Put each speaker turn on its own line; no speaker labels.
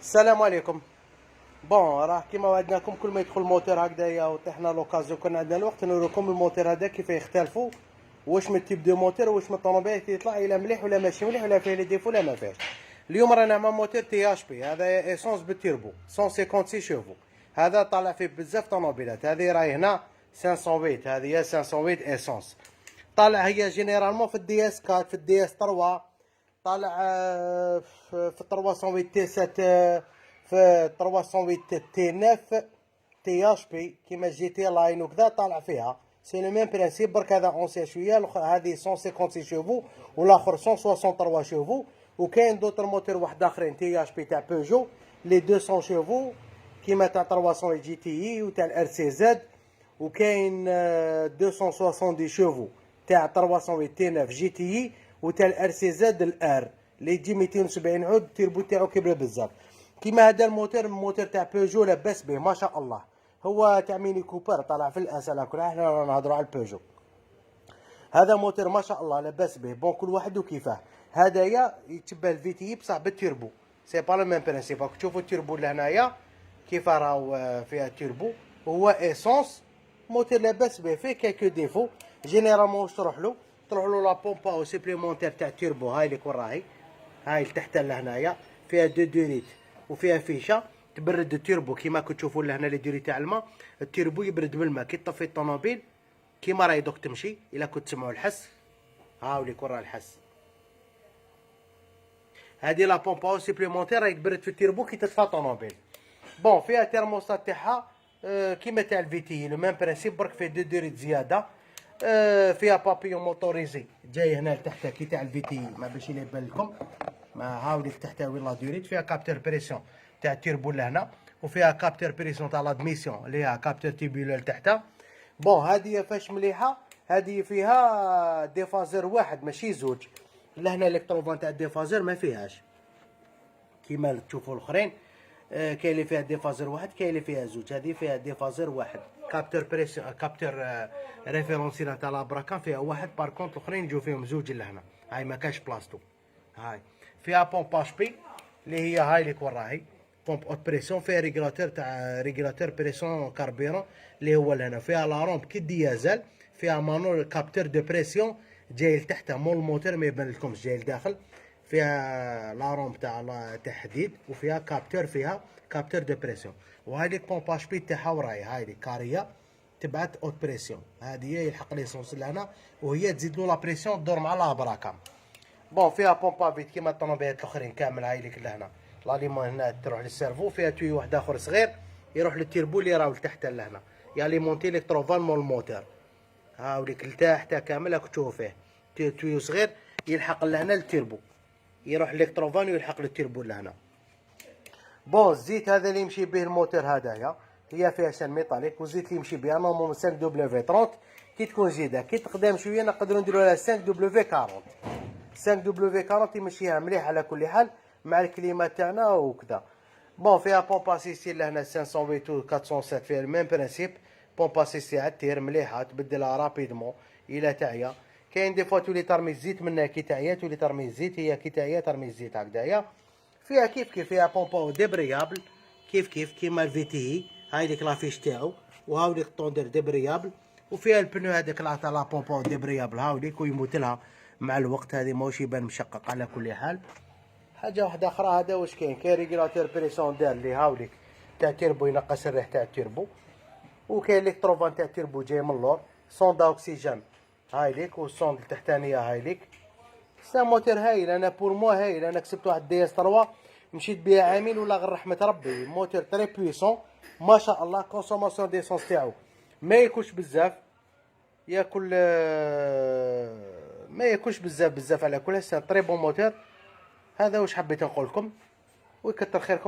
السلام عليكم. بون راه كيما وعدناكم كل ما يدخل الموتور هكذايا وطيحنا لوكازيون كنا عندنا الوقت نوريكم الموتور هذا كيف يختلفوا، واش من تيب دو موتور واش من الطوموبيل يطلع الى مليح ولا ماشي مليح ولا فيه لي ديفو ولا ما فيهش. اليوم رانا مع موتور تي اش بي، هذا ايسونس بالتيربو 156 شوفو. هذا طالع فيه بزاف طوموبيلات، هذه راهي هنا 508، هذه هي 508 ايسونس. طالع هي جينيرالمون في الدي اس 4 في الدي اس 3، طالع في 308 تي 7، في 308 تي 9 تي اش بي كيما جي تي لاين وكذا طالع فيها. سي لو ميم برانسيب، برك هذا اونسيان شويه، هذه 156 شوفو والاخر 163 شوفو. وكاين دوطر موتور واحد اخرين تي اش بي تاع بيجو لي 200 شوفو كيما تاع 300 جي تي اي وتاع الار سي زد. وكاين 270 شوفو تاع 300 تي 9 جي تي اي وتاع الار سي زد الار اللي يجي 270 عود، التيربو تاعو كبير بزاف. كيما هذا الموتور تاع بيجو لاباس به ما شاء الله، هو تاع ميني كوبر طالع في الاس على كل. احنا نهضروا على البيجو، هذا موتور ما شاء الله لاباس به. بون كل واحد وكيفاه، هذايا يتشبه الفيتي بصح بالتيربو، سي با لو ميم برانسيب. راك تشوفوا التيربو لهنايا كيف راهو فيها تيربو، وهو ايسونس موتور لاباس به. فيه كالكو ديفو جينيرالمون واش تروح له لا بومبا او سيبليمونتير تاع التيربو، هاي اللي راهي هاي تحت لهنايا فيها دو دوريت وفيها فيشه تبرد التيربو. كيما كتشوفوا لهنا لي دوريت تاع الماء، التيربو يبرد بالماء كي طفي الطوموبيل كيما راهي دوك تمشي. الا كنت تسمعوا الحس، هاو ليك راه الحس. هادي لا بومبا سيبليمونتير راهي تبرد في التيربو كي تطفى الطوموبيل. بون فيها تيرموستات تاعها كيما تاع الفيتي لو ميم برانسيب، برك فيه دو دوريت زياده. فيها بابيون موتوريزي جاي هنا لتحت كي تاع الفيتي، ما باش يبان لكم. ما هاوليك تحت وين لا دوريت. فيها كابتور بريسيون تاع التيربو لهنا، وفيها كابتور بريسيون تاع لادميسيون اللي هي كابتور تيبولو لتحت. بون هادي فاش مليحه، هادي فيها ديفازور واحد ماشي زوج. لهنا الكتروفان تاع الديفازور ما فيهاش كيما تشوفوا الاخرين. كاين اللي فيها ديفازور واحد، كاين اللي فيها زوج. هذه فيها ديفازور واحد. كابتور بريسيون كابتور ريفيرونسيال تاع لابراكان فيها واحد، بار كونت الاخرين يجوا فيهم زوج لهنا. هاي ما كاش بلاصتو. هاي فيها بومباج بي اللي هي هاي اللي راهي بومب اوت بريسيون. فيها ريغولاتور تاع ريغولاتور بريسيون كاربيرون اللي هو لهنا. فيها لا رومب كي ديازل، فيها مانور كابتور دو بريسيون جاي لتحت مول الموتور ما يبان لكمش جاي لداخل. فيها لا رومب تاع حديد، وفيها كابتور، فيها كابتور دو بريسيون. وهذه بومباج بي تاعها وراهي هاي كاريه تبعت اوت بريسيون. هذه هي يلحق ليسونس لهنا وهي تزيد له لا بريسيون تدور مع لا براكام. بون فيها بومبا فيت كيما الطوموبيلات الاخرين كامل. هاي ليك لهنا لاليمون هنا تروح للسيرفو. فيها توي واحد اخر صغير يروح للتيربو اللي راهو لتحت لهنا، ياليمونتي الكتروفان مول الموتور. هاوليك لتحت كامل راك تشوفوا فيه توي صغير يلحق لهنا للتيربو، يروح الكتروفان ويلحق للتيربو لهنا. بون الزيت هذا اللي يمشي به الموتور هذايا هي فيها سان ميطاليك، والزيت اللي يمشي بها نورمالمون 5 دبليو في 30. كي تكون زيده كي تقدم شويه نقدروا نديروا لها 5 دبليو في 40. 5 دبليو في 40 يمشيها مليح على كل حال مع الكليمه تاعنا وكذا. بون فيها بومبا سيستي لهنا 508 و 407 فيها الميم برانسيب. بومبا سيستي على التير مليحه تبدلها رابيدمون الى تعيا. كاين دي فوا تولي ترمي الزيت منها كي تعيا تولي ترمي الزيت، هي كي تعيا ترمي الزيت هكذايا. فيها كيف فيها بومبا ديبريابل كيف كيما الفيتي. هاي ديك لافيش تاعو وهاوليك طوندر ديبريابل. وفيها البنو هذاك تاع لا بومبا ديبريابل هاوليك ويموت لها مع الوقت. هذه ماهوش يبان مشقق على كل حال. حاجه واحده اخرى هذا واش كاين ريغولاتور بريسيون دار لي هاوليك تاع تيربو ينقص الريح تاع التيربو. وكاين الكتروفان تاع التيربو جاي من اللور، صوندا اوكسيجين هاي ليك، والصوند التحتانيه هاي ليك. سا موتور هايل، انا بور موا هايل. انا كسبت واحد دي اس 3 مشيت بها عامين ولا غير رحمه ربي. موتور تري بويسون ما شاء الله. كونسوماسيون ديسونس تاعو ما ياكلش بزاف، ياكل ما ياكلش بزاف على كل. سي تري بون موتور. هذا واش حبيت نقول لكم، ويكثر خيركم.